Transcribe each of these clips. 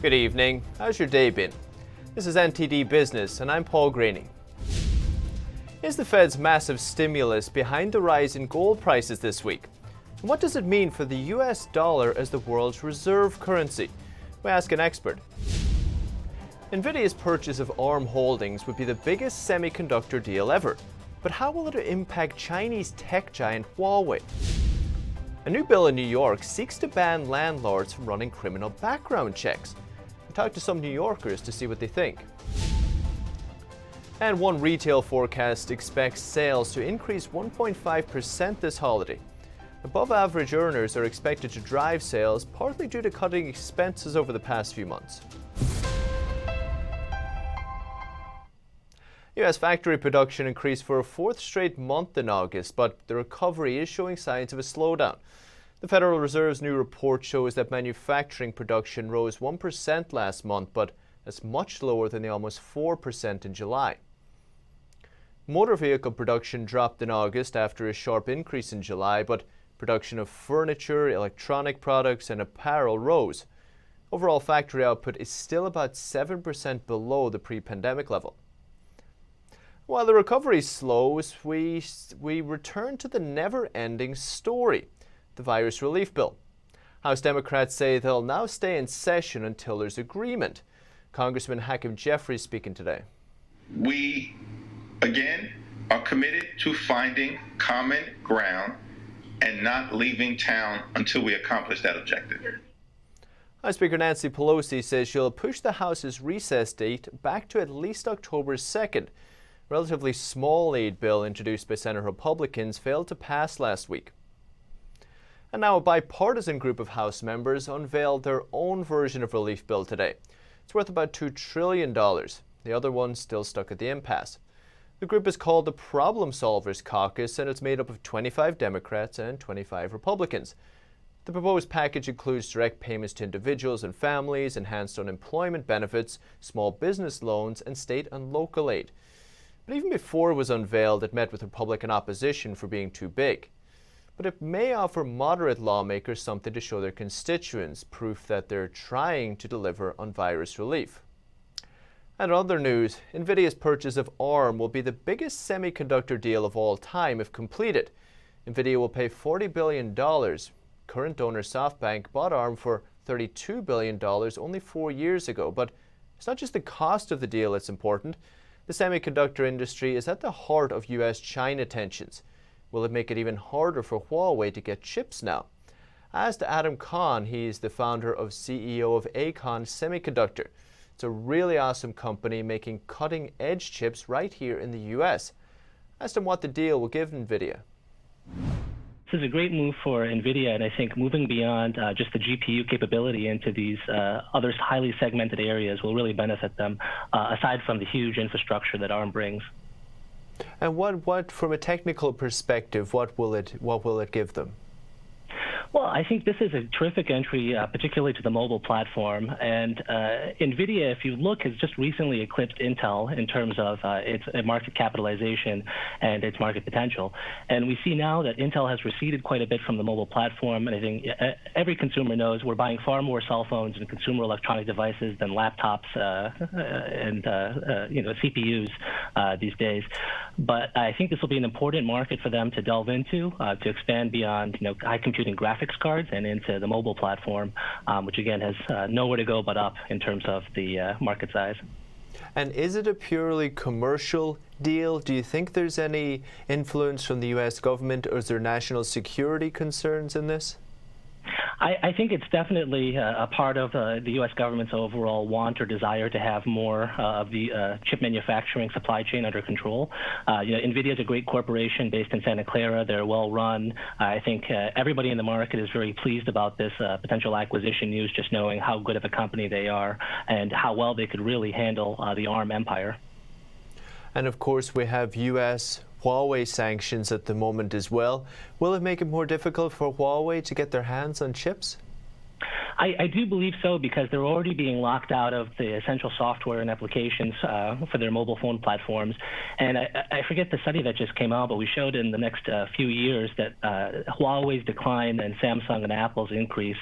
Good evening. How's your day been? This is NTD Business, and I'm Paul Graney. Is the Fed's massive stimulus behind the rise in gold prices this week? And what does it mean for the US dollar as the world's reserve currency? We ask an expert. NVIDIA's purchase of ARM Holdings would be the biggest semiconductor deal ever. But how will it impact Chinese tech giant Huawei? A new bill in New York seeks to ban landlords from running criminal background checks. We talked to some New Yorkers to see what they think. And one retail forecast expects sales to increase 1.5% this holiday. Above average earners are expected to drive sales, partly due to cutting expenses over the past few months. US factory production increased for a fourth straight month in August, but the recovery is showing signs of a slowdown. The Federal Reserve's new report shows that manufacturing production rose 1% last month, but that's much lower than the almost 4% in July. Motor vehicle production dropped in August after a sharp increase in July, but production of furniture, electronic products, and apparel rose. Overall factory output is still about 7% below the pre-pandemic level. While the recovery slows, we return to the never-ending story, the virus relief bill. House Democrats say they'll now stay in session until there's agreement. Congressman Hakeem Jeffries speaking today. We, again, are committed to finding common ground and not leaving town until we accomplish that objective. House Speaker Nancy Pelosi says she'll push the House's recess date back to at least October 2nd. Relatively small aid bill introduced by Senate Republicans failed to pass last week. And now a bipartisan group of House members unveiled their own version of relief bill today. It's worth about $2 trillion. The other one's still stuck at the impasse. The group is called the Problem Solvers Caucus, and it's made up of 25 Democrats and 25 Republicans. The proposed package includes direct payments to individuals and families, enhanced unemployment benefits, small business loans, and state and local aid. But even before it was unveiled, it met with Republican opposition for being too big. But it may offer moderate lawmakers something to show their constituents, proof that they're trying to deliver on virus relief. And in other news, NVIDIA's purchase of ARM will be the biggest semiconductor deal of all time if completed. NVIDIA will pay $40 billion. Current donor SoftBank bought ARM for $32 billion only 4 years ago. But it's not just the cost of the deal that's important. The semiconductor industry is at the heart of US-China tensions. Will it make it even harder for Huawei to get chips now? As to Adam Khan, he's the founder of CEO of Acon Semiconductor. It's a really awesome company making cutting-edge chips right here in the US. Asked him what the deal will give NVIDIA. This is a great move for NVIDIA, and I think moving beyond just the GPU capability into these other highly segmented areas will really benefit them, aside from the huge infrastructure that ARM brings. And what from a technical perspective, what will it give them? Well, I think this is a terrific entry, particularly to the mobile platform. And NVIDIA, if you look, has just recently eclipsed Intel in terms of its market capitalization and its market potential. And we see now that Intel has receded quite a bit from the mobile platform. And I think every consumer knows we're buying far more cell phones and consumer electronic devices than laptops and CPUs these days. But I think this will be an important market for them to delve into, to expand beyond high computing graphics cards and into the mobile platform, which again has nowhere to go but up in terms of the market size. And is it a purely commercial deal? Do you think there's any influence from the US government, or is there national security concerns in this? I think it's definitely a part of the U.S. government's overall want or desire to have more of the chip manufacturing supply chain under control. NVIDIA is a great corporation based in Santa Clara. They're well run. I think everybody in the market is very pleased about this potential acquisition news, just knowing how good of a company they are and how well they could really handle the ARM empire. And of course, we have U.S. Huawei sanctions at the moment as well. Will it make it more difficult for Huawei to get their hands on chips? I do believe so, because they're already being locked out of the essential software and applications for their mobile phone platforms. And I forget the study that just came out, but we showed in the next few years that Huawei's decline and Samsung and Apple's increase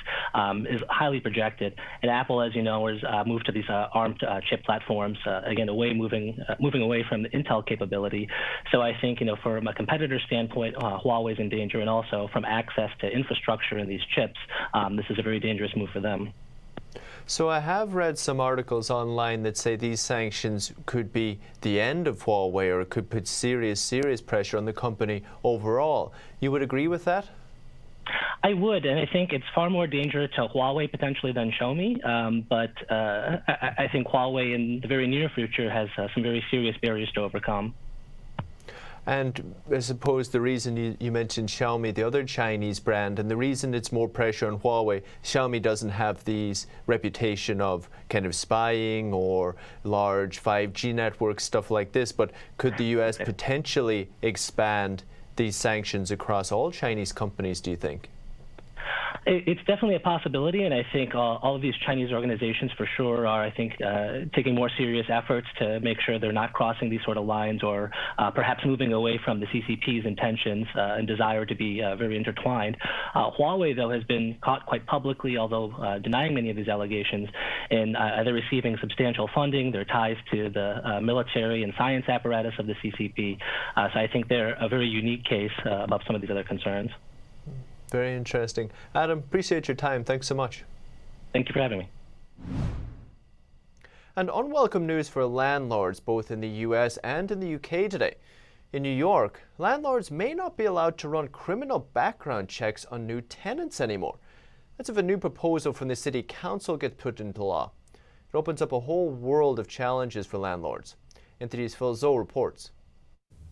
is highly projected. And Apple, as you know, has moved to these ARM chip platforms, again, moving away from the Intel capability. So I think, from a competitor standpoint, Huawei's in danger, and also from access to infrastructure in these chips, this is a very dangerous move for them. So I have read some articles online that say these sanctions could be the end of Huawei, or it could put serious pressure on the company overall. You would agree with that? I would, and I think it's far more dangerous to Huawei potentially than Xiaomi, but I think Huawei in the very near future has some very serious barriers to overcome. And I suppose the reason you mentioned Xiaomi, the other Chinese brand, and the reason it's more pressure on Huawei, Xiaomi doesn't have these reputation of kind of spying or large 5G networks, stuff like this, but could the US potentially expand these sanctions across all Chinese companies, do you think? It's definitely a possibility, and I think all of these Chinese organizations for sure are, I think, taking more serious efforts to make sure they're not crossing these sort of lines, or perhaps moving away from the CCP's intentions and desire to be very intertwined. Huawei, though, has been caught quite publicly, although denying many of these allegations, in either receiving substantial funding, their ties to the military and science apparatus of the CCP. So I think they're a very unique case above some of these other concerns. Very interesting. Adam, appreciate your time. Thanks so much. Thank you for having me. And unwelcome news for landlords both in the US and in the UK today. In New York, landlords may not be allowed to run criminal background checks on new tenants anymore. That's if a new proposal from the City Council gets put into law. It opens up a whole world of challenges for landlords. NTD's Phil Zoe reports.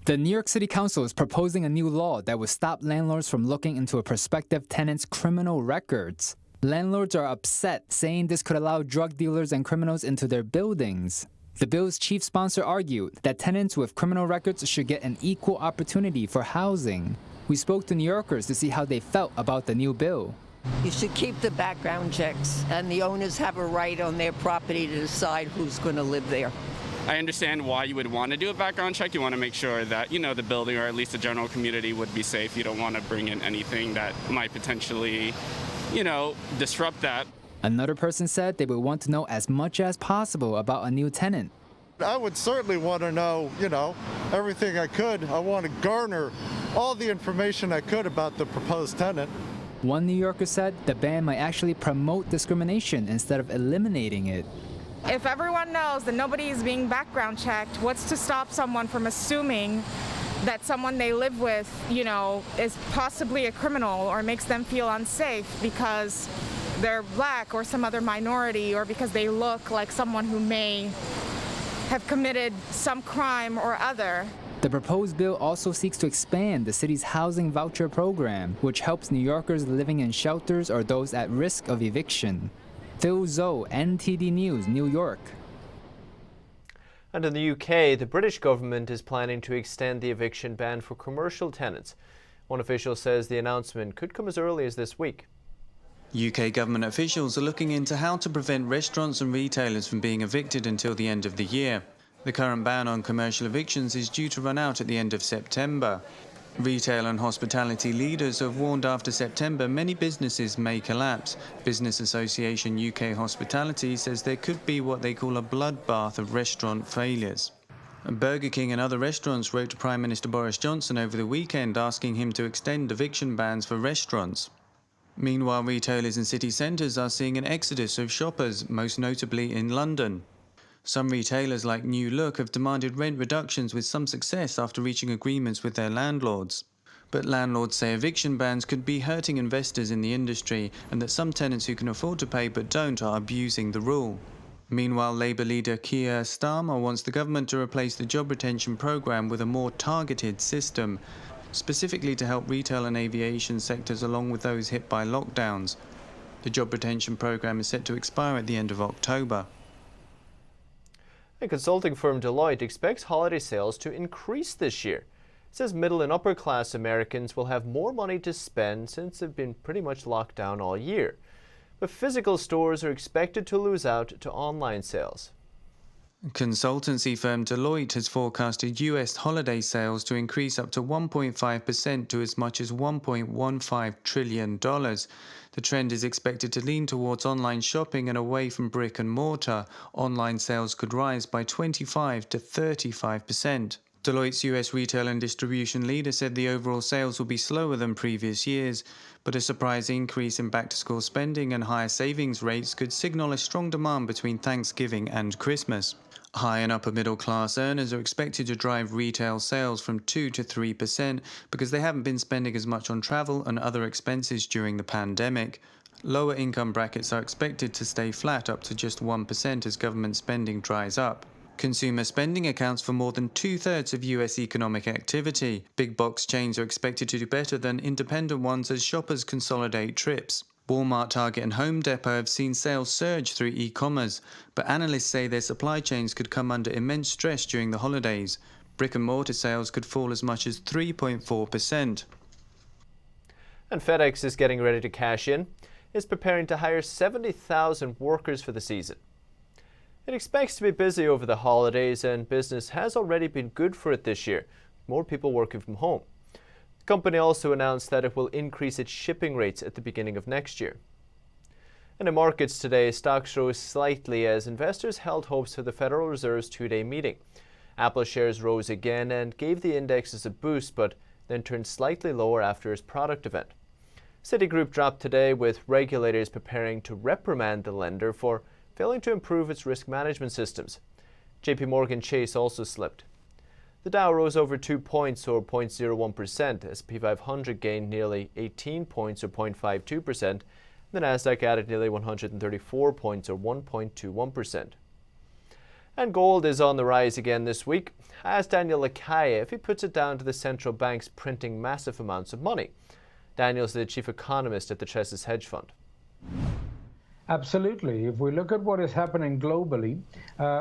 The New York City Council is proposing a new law that would stop landlords from looking into a prospective tenant's criminal records. Landlords are upset, saying this could allow drug dealers and criminals into their buildings. The bill's chief sponsor argued that tenants with criminal records should get an equal opportunity for housing. We spoke to New Yorkers to see how they felt about the new bill. You should keep the background checks, and the owners have a right on their property to decide who's going to live there. I understand why you would want to do a background check. You want to make sure that, the building or at least the general community would be safe. You don't want to bring in anything that might potentially, disrupt that. Another person said they would want to know as much as possible about a new tenant. I would certainly want to know, everything I could. I want to garner all the information I could about the proposed tenant. One New Yorker said the ban might actually promote discrimination instead of eliminating it. If everyone knows that nobody is being background checked, what's to stop someone from assuming that someone they live with, is possibly a criminal or makes them feel unsafe because they're black or some other minority, or because they look like someone who may have committed some crime or other. The proposed bill also seeks to expand the city's housing voucher program, which helps New Yorkers living in shelters or those at risk of eviction. Phil Zoe, NTD News, New York. And in the UK, the British government is planning to extend the eviction ban for commercial tenants. One official says the announcement could come as early as this week. UK government officials are looking into how to prevent restaurants and retailers from being evicted until the end of the year. The current ban on commercial evictions is due to run out at the end of September. Retail and hospitality leaders have warned after September many businesses may collapse. Business Association UK Hospitality says there could be what they call a bloodbath of restaurant failures. Burger King and other restaurants wrote to Prime Minister Boris Johnson over the weekend asking him to extend eviction bans for restaurants. Meanwhile, retailers in city centres are seeing an exodus of shoppers, most notably in London. Some retailers like New Look have demanded rent reductions with some success after reaching agreements with their landlords. But landlords say eviction bans could be hurting investors in the industry, and that some tenants who can afford to pay but don't are abusing the rule. Meanwhile, Labour leader Keir Starmer wants the government to replace the job retention programme with a more targeted system, specifically to help retail and aviation sectors along with those hit by lockdowns. The job retention programme is set to expire at the end of October. A consulting firm Deloitte expects holiday sales to increase this year. It says middle and upper class Americans will have more money to spend since they've been pretty much locked down all year. but physical stores are expected to lose out to online sales. Consultancy firm Deloitte has forecasted US holiday sales to increase up to 1.5% to as much as $1.15 trillion. The trend is expected to lean towards online shopping and away from brick and mortar. Online sales could rise by 25 to 35%. Deloitte's US retail and distribution leader said the overall sales will be slower than previous years, but a surprise increase in back-to-school spending and higher savings rates could signal a strong demand between Thanksgiving and Christmas. High and upper middle class earners are expected to drive retail sales from 2 to 3% because they haven't been spending as much on travel and other expenses during the pandemic. Lower income brackets are expected to stay flat up to just 1% as government spending dries up. Consumer spending accounts for more than 2/3 of US economic activity. Big box chains are expected to do better than independent ones as shoppers consolidate trips. Walmart, Target and Home Depot have seen sales surge through e-commerce, but analysts say their supply chains could come under immense stress during the holidays. Brick and mortar sales could fall as much as 3.4%. And FedEx is getting ready to cash in. It's preparing to hire 70,000 workers for the season. It expects to be busy over the holidays, and business has already been good for it this year, more people working from home. The company also announced that it will increase its shipping rates at the beginning of next year. And in markets today, stocks rose slightly as investors held hopes for the Federal Reserve's two-day meeting. Apple shares rose again and gave the indexes a boost, but then turned slightly lower after its product event. Citigroup dropped today, with regulators preparing to reprimand the lender for failing to improve its risk management systems. JP Morgan Chase also slipped. The Dow rose over 2 points, or 0.01%. S&P 500 gained nearly 18 points, or 0.52%. The Nasdaq added nearly 134 points, or 1.21%. And gold is on the rise again this week. Ask Daniel Lacaille if he puts it down to the central banks printing massive amounts of money. Daniel's the chief economist at the Chesses Hedge Fund. Absolutely. If we look at what is happening globally,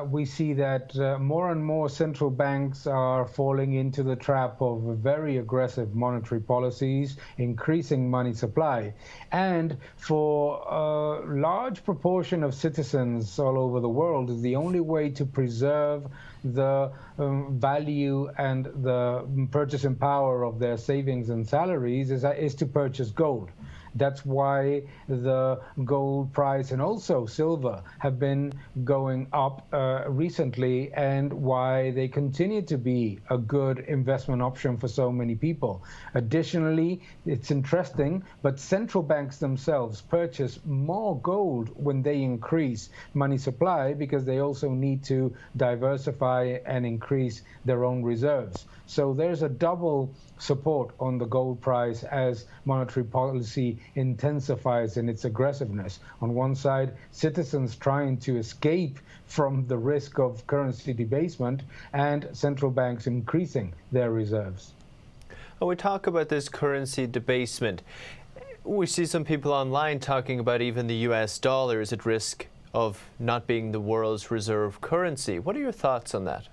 we see that more and more central banks are falling into the trap of very aggressive monetary policies, increasing money supply. And for a large proportion of citizens all over the world, the only way to preserve the value and the purchasing power of their savings and salaries is to purchase gold. That's why the gold price and also silver have been going up recently, and why they continue to be a good investment option for so many people. Additionally, it's interesting, but central banks themselves purchase more gold when they increase money supply, because they also need to diversify and increase their own reserves. So there's a double support on the gold price as monetary policy intensifies in its aggressiveness. On one side, citizens trying to escape from the risk of currency debasement, and central banks increasing their reserves. When we talk about this currency debasement, we see some people online talking about even the US dollar is at risk of not being the world's reserve currency. What are your thoughts on that?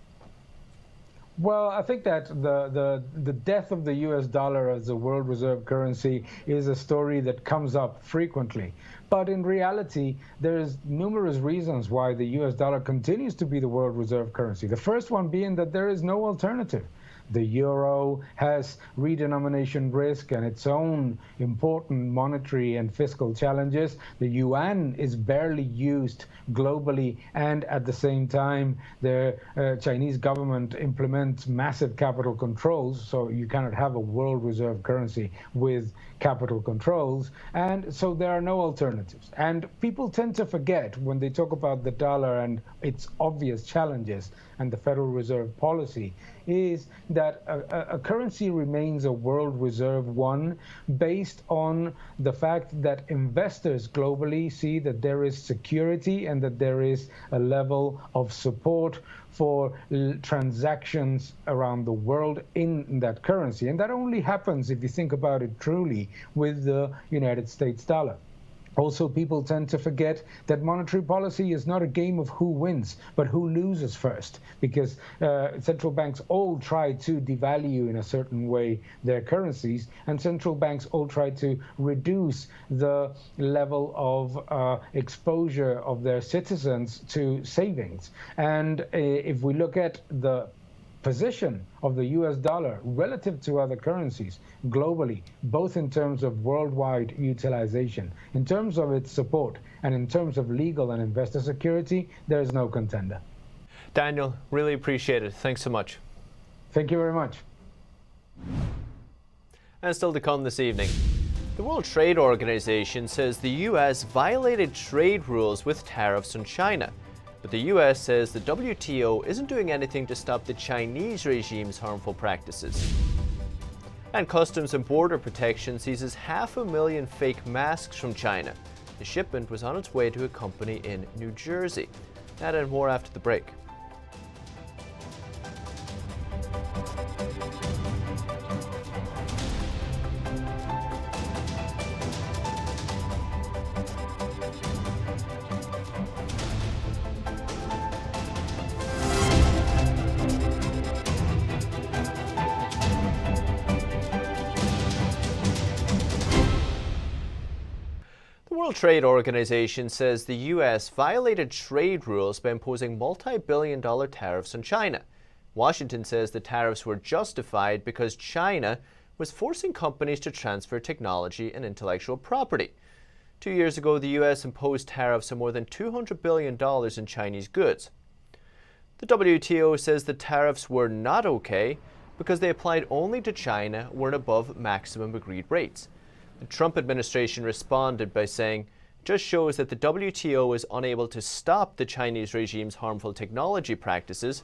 Well, I think that the death of the US dollar as the world reserve currency is a story that comes up frequently. But in reality, there's numerous reasons why the US dollar continues to be the world reserve currency. The first one being that there is no alternative. The euro has redenomination risk and its own important monetary and fiscal challenges. The yuan is barely used globally, and at the same time, the Chinese government implements massive capital controls, so you cannot have a world reserve currency with capital controls, and so there are no alternatives. And people tend to forget when they talk about the dollar and its obvious challenges and the Federal Reserve policy is that a currency remains a world reserve one based on the fact that investors globally see that there is security and that there is a level of support for transactions around the world in that currency. And that only happens, if you think about it truly, with the United States dollar. Also, people tend to forget that monetary policy is not a game of who wins, but who loses first, because central banks all try to devalue in a certain way their currencies, and central banks all try to reduce the level of exposure of their citizens to savings. And if we look at the position of the US dollar relative to other currencies globally, both in terms of worldwide utilization, in terms of its support, and in terms of legal and investor security, there is no contender. Daniel, really appreciate it. Thanks so much. Thank you very much. And still to come this evening, the World Trade Organization says the US violated trade rules with tariffs on China. But the US says the WTO isn't doing anything to stop the Chinese regime's harmful practices. And Customs and Border Protection seizes 500,000 fake masks from China. The shipment was on its way to a company in New Jersey. That and more after the break. The World Trade Organization says the US violated trade rules by imposing multi-billion-dollar tariffs on China. Washington says the tariffs were justified because China was forcing companies to transfer technology and intellectual property. 2 years ago, the US imposed tariffs on more than $200 billion in Chinese goods. The WTO says the tariffs were not okay because they applied only to China, weren't above maximum agreed rates. The Trump administration responded by saying, "It just shows that the WTO is unable to stop the Chinese regime's harmful technology practices."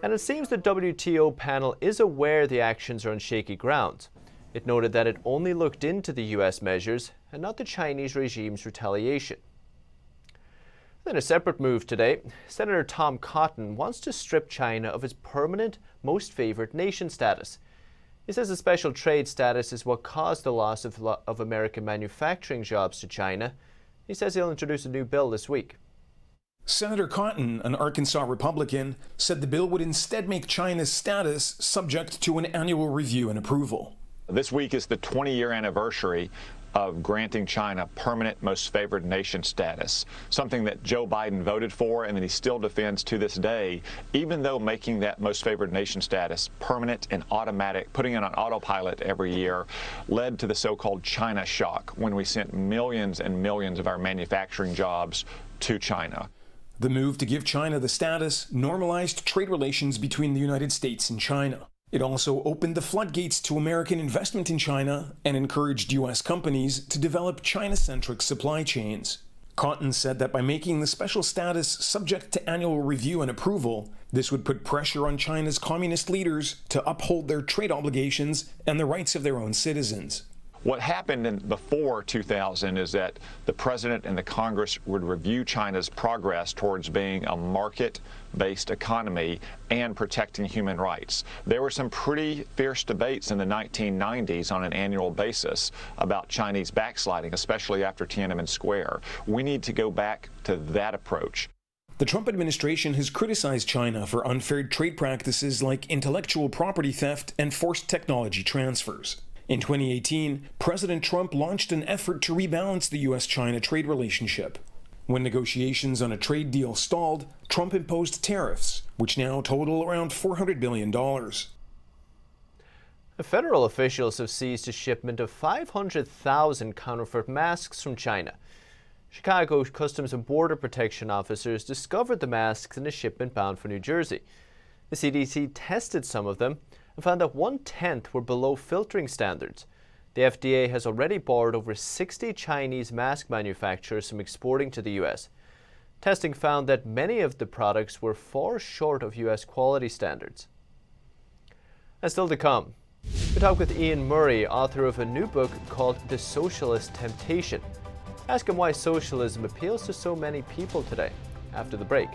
And it seems the WTO panel is aware the actions are on shaky ground. It noted that it only looked into the US measures and not the Chinese regime's retaliation. Then a separate move today. Senator Tom Cotton wants to strip China of its permanent most favored nation status. He says the special trade status is what caused the loss of American manufacturing jobs to China. He says he'll introduce a new bill this week. Senator Cotton, an Arkansas Republican, said the bill would instead make China's status subject to an annual review and approval. This week is the 20-year anniversary of granting China permanent most favored nation status, something that Joe Biden voted for and that he still defends to this day, even though making that most favored nation status permanent and automatic, putting it on autopilot every year, led to the so-called China shock when we sent millions and millions of our manufacturing jobs to China. The move to give China the status normalized trade relations between the United States and China. It also opened the floodgates to American investment in China and encouraged U.S. companies to develop China-centric supply chains. Cotton said that by making the special status subject to annual review and approval, this would put pressure on China's communist leaders to uphold their trade obligations and the rights of their own citizens. What happened before 2000 is that the president and the Congress would review China's progress towards being a market-based economy and protecting human rights. There were some pretty fierce debates in the 1990s on an annual basis about Chinese backsliding, especially after Tiananmen Square. We need to go back to that approach. The Trump administration has criticized China for unfair trade practices like intellectual property theft and forced technology transfers. In 2018, President Trump launched an effort to rebalance the U.S.-China trade relationship. When negotiations on a trade deal stalled, Trump imposed tariffs, which now total around $400 billion. Federal officials have seized a shipment of 500,000 counterfeit masks from China. Chicago Customs and Border Protection officers discovered the masks in a shipment bound for New Jersey. The CDC tested some of them and found that 1/10 were below filtering standards. The FDA has already barred over 60 Chinese mask manufacturers from exporting to the U.S. Testing found that many of the products were far short of U.S. quality standards. And still to come, we talk with Iain Murray, author of a new book called The Socialist Temptation. Ask him why socialism appeals to so many people today, after the break.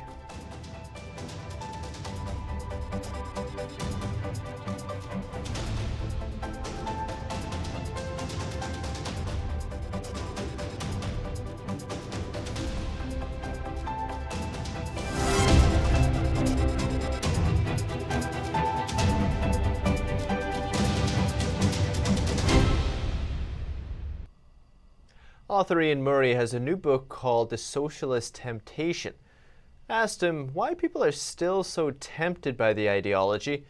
Author Iain Murray has a new book called The Socialist Temptation. I asked him why people are still so tempted by the ideology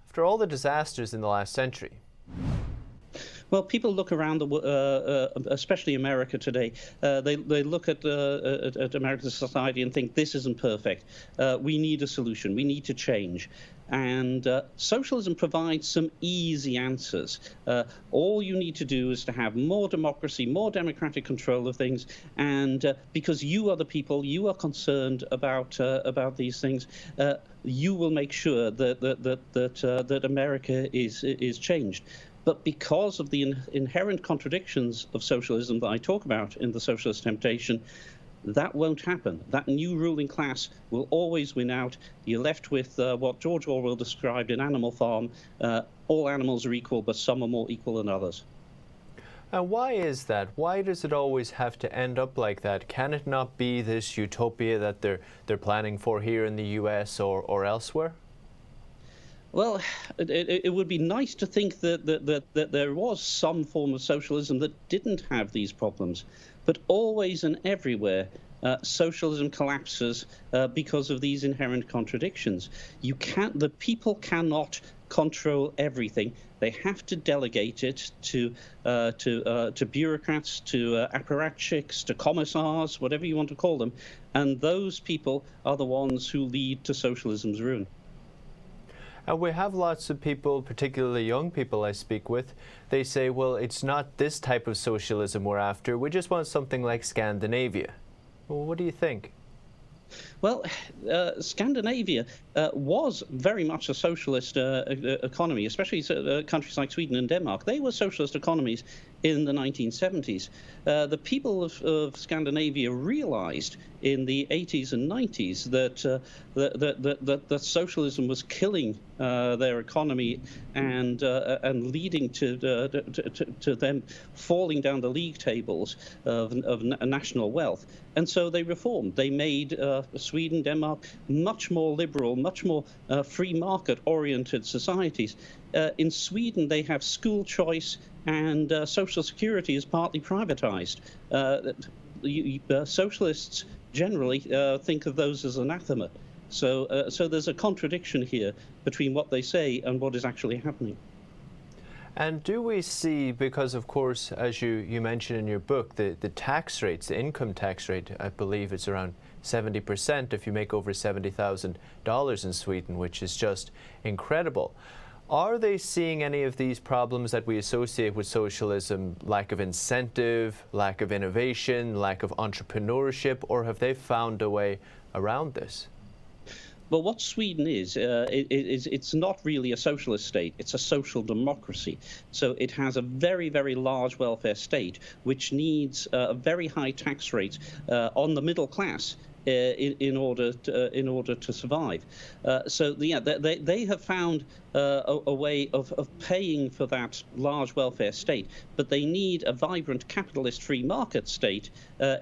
after all the disasters in the last century. Well, people look around, especially America today. They look at American society and think this isn't perfect. We need a solution. We need to change. And socialism provides some easy answers. All you need to do is to have more democracy, more democratic control of things, and because you are the people, you are concerned about these things. You will make sure that America is changed. But because of the inherent contradictions of socialism that I talk about in The Socialist Temptation, that won't happen. That new ruling class will always win out. You're left with what George Orwell described in Animal Farm. All animals are equal, but some are more equal than others. And why is that? Why does it always have to end up like that? Can it not be this utopia that they're planning for here in the US or elsewhere? Well, it would be nice to think that there was some form of socialism that didn't have these problems. But always and everywhere, socialism collapses because of these inherent contradictions. The people cannot control everything. They have to delegate it to bureaucrats, to apparatchiks, to commissars, whatever you want to call them. And those people are the ones who lead to socialism's ruin. And we have lots of people, particularly young people I speak with, they say, well, it's not this type of socialism we're after, we just want something like Scandinavia. Well, what do you think? Well, Scandinavia was very much a socialist economy, especially countries like Sweden and Denmark. They were socialist economies in the 1970s. The people of Scandinavia realized in the 80s and 90s that socialism was killing their economy and leading to them falling down the league tables of national wealth. And so they reformed. They made Sweden, Denmark much more liberal, much more free market-oriented societies. In Sweden, they have school choice and social security is partly privatized. Socialists generally think of those as anathema. So there's a contradiction here between what they say and what is actually happening. And do we see, because of course, as you mentioned in your book, the tax rates, the income tax rate, I believe it's around 70% if you make over $70,000 in Sweden, which is just incredible. Are they seeing any of these problems that we associate with socialism, lack of incentive, lack of innovation, lack of entrepreneurship, or have they found a way around this? Well, what Sweden is it's not really a socialist state. It's a social democracy. So it has a very, very large welfare state, which needs a very high tax rate on the middle class in order to survive. They have found a way of paying for that large welfare state, but they need a vibrant capitalist free market state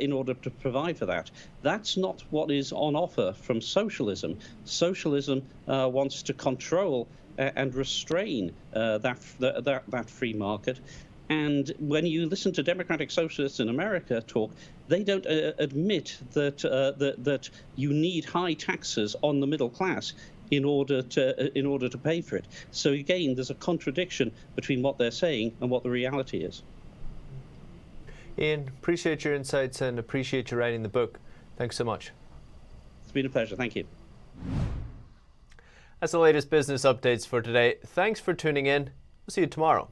in order to provide for that. That's not what is on offer from socialism. Socialism wants to control and restrain that free market. And when you listen to democratic socialists in America talk, they don't admit that you need high taxes on the middle class in order to pay for it. So again, there's a contradiction between what they're saying and what the reality is. Iain, appreciate your insights and appreciate you writing the book. Thanks so much. It's been a pleasure. Thank you. That's the latest business updates for today. Thanks for tuning in. We'll see you tomorrow.